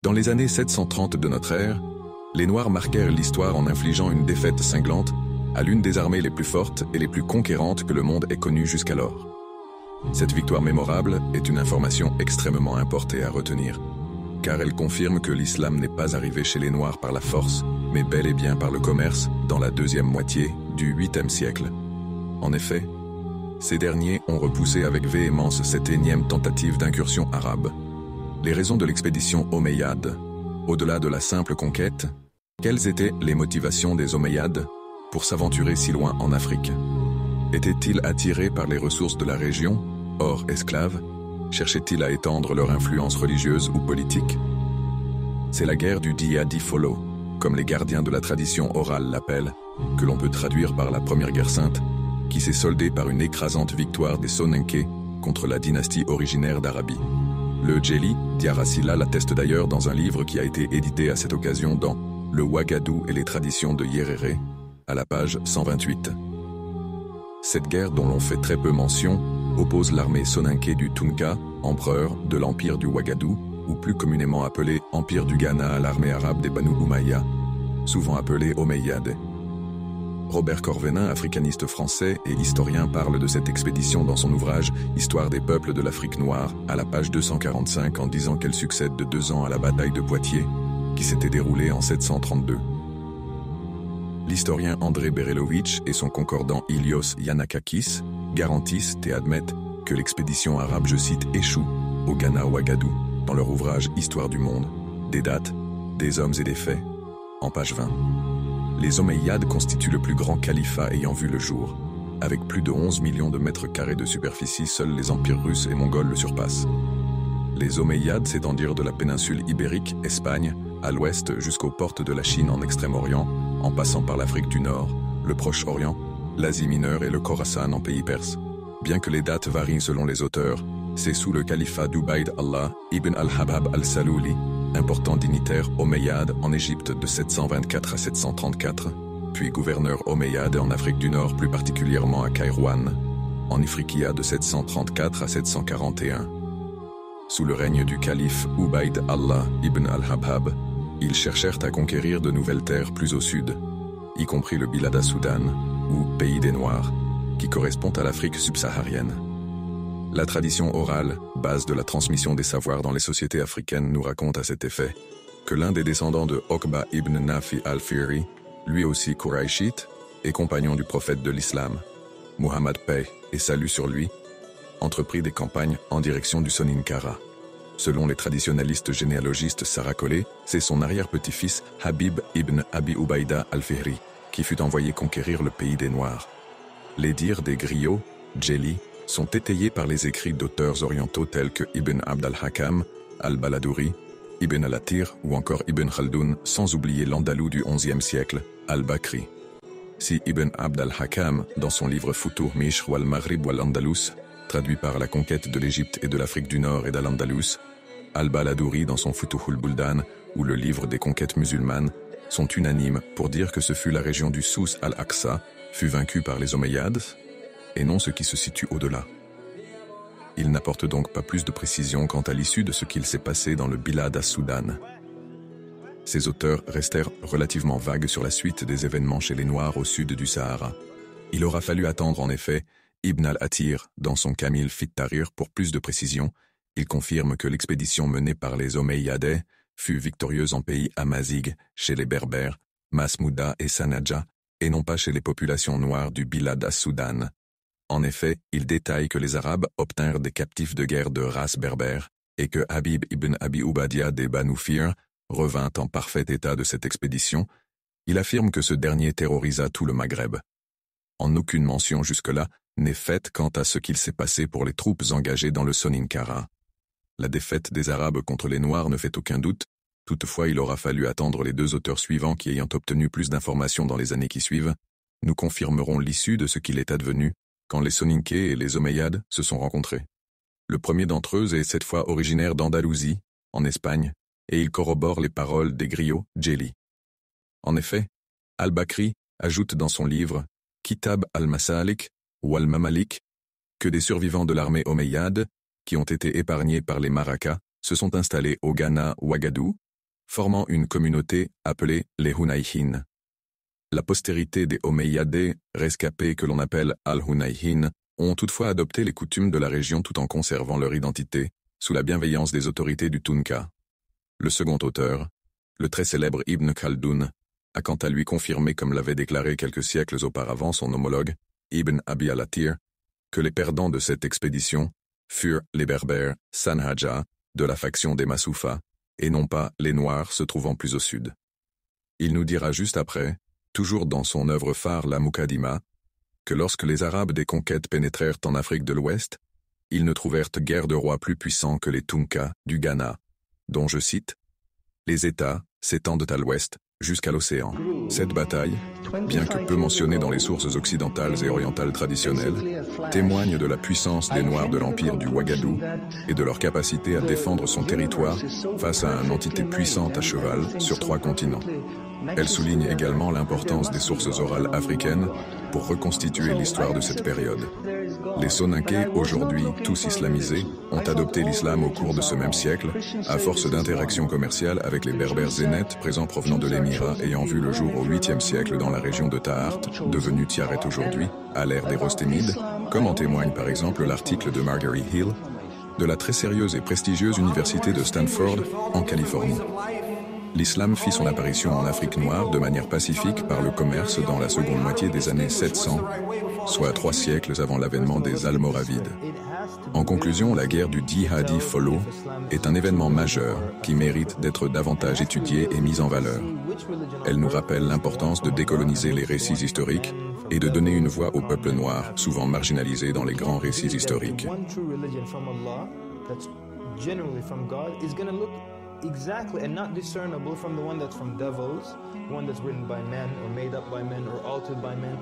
Dans les années 730 de notre ère, les Noirs marquèrent l'histoire en infligeant une défaite cinglante à l'une des armées les plus fortes et les plus conquérantes que le monde ait connues jusqu'alors. Cette victoire mémorable est une information extrêmement importante à retenir, car elle confirme que l'islam n'est pas arrivé chez les Noirs par la force, mais bel et bien par le commerce dans la deuxième moitié du 8e siècle. En effet, ces derniers ont repoussé avec véhémence cette énième tentative d'incursion arabe. Les raisons de l'expédition omeyyade, au-delà de la simple conquête, quelles étaient les motivations des Omeyyades pour s'aventurer si loin en Afrique? Étaient-ils attirés par les ressources de la région, or esclaves? Cherchaient-ils à étendre leur influence religieuse ou politique? C'est la guerre du Dia di Follo, comme les gardiens de la tradition orale l'appellent, que l'on peut traduire par la Première Guerre sainte, qui s'est soldée par une écrasante victoire des Soninké contre la dynastie originaire d'Arabie. Le Djeli Diarra-Sylla l'atteste d'ailleurs dans un livre qui a été édité à cette occasion dans Le Ouagadou et les traditions de Yéréré, à la page 128. Cette guerre dont l'on fait très peu mention oppose l'armée soninké du Tunka, empereur de l'empire du Ouagadou, ou plus communément appelé empire du Ghana, à l'armée arabe des Banu Umayya, souvent appelée Omeyyade. Robert Corvenin, africaniste français et historien, parle de cette expédition dans son ouvrage « Histoire des peuples de l'Afrique noire » à la page 245 en disant qu'elle succède de 2 ans à la bataille de Poitiers, qui s'était déroulée en 732. L'historien André Berelovitch et son concordant Ilios Yannakakis garantissent et admettent que l'expédition arabe, je cite, échoue au Ghana Ouagadou dans leur ouvrage « Histoire du monde », des dates, des hommes et des faits, en page 20. Les Omeyyades constituent le plus grand califat ayant vu le jour. Avec plus de 11 millions de mètres carrés de superficie, seuls les empires russes et mongols le surpassent. Les Omeyyades s'étendirent de la péninsule ibérique, Espagne, à l'ouest jusqu'aux portes de la Chine en Extrême-Orient, en passant par l'Afrique du Nord, le Proche-Orient, l'Asie mineure et le Khorasan en pays perse. Bien que les dates varient selon les auteurs, c'est sous le califat d'Ubayd Allah ibn al-Habab al-Salouli, important dignitaire omeyyade en Égypte de 724 à 734, puis gouverneur omeyyade en Afrique du Nord, plus particulièrement à Kairouan, en Ifriqiya de 734 à 741. Sous le règne du calife Ubayd Allah ibn al-Habab, ils cherchèrent à conquérir de nouvelles terres plus au sud, y compris le Bilad al-Soudan, ou Pays des Noirs, qui correspond à l'Afrique subsaharienne. La tradition orale, base de la transmission des savoirs dans les sociétés africaines, nous raconte à cet effet que l'un des descendants de Okba ibn Nafi al-Fihri, lui aussi Quraishite et compagnon du prophète de l'islam, Muhammad paix et salut sur lui, entreprit des campagnes en direction du Soninkara. Selon les traditionnalistes généalogistes saracolés, c'est son arrière-petit-fils Habib ibn Abi Ubaïda al-Fihri qui fut envoyé conquérir le pays des Noirs. Les dires des griots, Djeli, sont étayés par les écrits d'auteurs orientaux tels que Ibn Abd al-Hakam, al-Baladouri, Ibn al-Athir ou encore Ibn Khaldoun, sans oublier l'Andalou du XIe siècle, al-Bakri. Si Ibn Abd al-Hakam, dans son livre Futuh Mishr wal-Maghrib wal-Andalus, traduit par la conquête de l'Égypte et de l'Afrique du Nord et d'Al-Andalus, al-Baladouri dans son Futuhul Buldan ou le livre des conquêtes musulmanes, sont unanimes pour dire que ce fut la région du Souss al-Aqsa, fut vaincue par les Omeyyades, et non ce qui se situe au-delà. Il n'apporte donc pas plus de précision quant à l'issue de ce qu'il s'est passé dans le Bilad al-Soudan. Ces auteurs restèrent relativement vagues sur la suite des événements chez les Noirs au sud du Sahara. Il aura fallu attendre en effet Ibn al-Athir dans son Kamil fit Tahrir pour plus de précision. Il confirme que l'expédition menée par les Omeyyades fut victorieuse en pays amazigh, chez les Berbères, Masmouda et Sanadja, et non pas chez les populations noires du Bilad al-Soudan. En effet, il détaille que les Arabes obtinrent des captifs de guerre de race berbère et que Habib ibn Abi Ubadia des Banu Fihr revint en parfait état de cette expédition. Il affirme que ce dernier terrorisa tout le Maghreb. En aucune mention jusque-là n'est faite quant à ce qu'il s'est passé pour les troupes engagées dans le Soninkara. La défaite des Arabes contre les Noirs ne fait aucun doute, toutefois il aura fallu attendre les 2 auteurs suivants qui, ayant obtenu plus d'informations dans les années qui suivent, nous confirmeront l'issue de ce qu'il est advenu quand les Soninké et les Omeyyades se sont rencontrés. Le premier d'entre eux est cette fois originaire d'Andalousie, en Espagne, et il corrobore les paroles des griots Djeli. En effet, al-Bakri ajoute dans son livre Kitab al-Masalik ou al-Mamalik que des survivants de l'armée omeyyade, qui ont été épargnés par les Marakas, se sont installés au Ghana Ouagadou, formant une communauté appelée les Hunayhin. La postérité des Omeyyades, rescapés que l'on appelle Al-Hunayhin, ont toutefois adopté les coutumes de la région tout en conservant leur identité, sous la bienveillance des autorités du Tunka. Le second auteur, le très célèbre Ibn Khaldoun, a quant à lui confirmé, comme l'avait déclaré quelques siècles auparavant son homologue, Ibn Abi al-Athir, que les perdants de cette expédition furent les Berbères Sanhaja, de la faction des Massoufa, et non pas les Noirs se trouvant plus au sud. Il nous dira juste après, toujours dans son œuvre phare La Muqaddima, que lorsque les Arabes des conquêtes pénétrèrent en Afrique de l'Ouest, ils ne trouvèrent guère de rois plus puissants que les Tunka du Ghana, dont je cite « Les États s'étendent à l'ouest jusqu'à l'océan ». Cette bataille, bien que peu mentionnée dans les sources occidentales et orientales traditionnelles, témoigne de la puissance des Noirs de l'empire du Ouagadou et de leur capacité à défendre son territoire face à une entité puissante à cheval sur 3 continents. Elle souligne également l'importance des sources orales africaines pour reconstituer l'histoire de cette période. Les Soninké, aujourd'hui tous islamisés, ont adopté l'islam au cours de ce même siècle, à force d'interactions commerciales avec les Berbères zénètes présents provenant de l'émirat ayant vu le jour au 8e siècle dans la région de Tahart, devenue Tiaret aujourd'hui, à l'ère des Rostémides, comme en témoigne par exemple l'article de Margery Hill, de la très sérieuse et prestigieuse université de Stanford, en Californie. L'islam fit son apparition en Afrique noire de manière pacifique par le commerce dans la seconde moitié des années 700, soit 3 siècles avant l'avènement des Almoravides. En conclusion, la guerre du Dihadi Follow est un événement majeur qui mérite d'être davantage étudié et mis en valeur. Elle nous rappelle l'importance de décoloniser les récits historiques et de donner une voix au peuple noir, souvent marginalisé dans les grands récits historiques. Exactly, and not discernible from the one that's from devils, one that's written by men or made up by men or altered by men.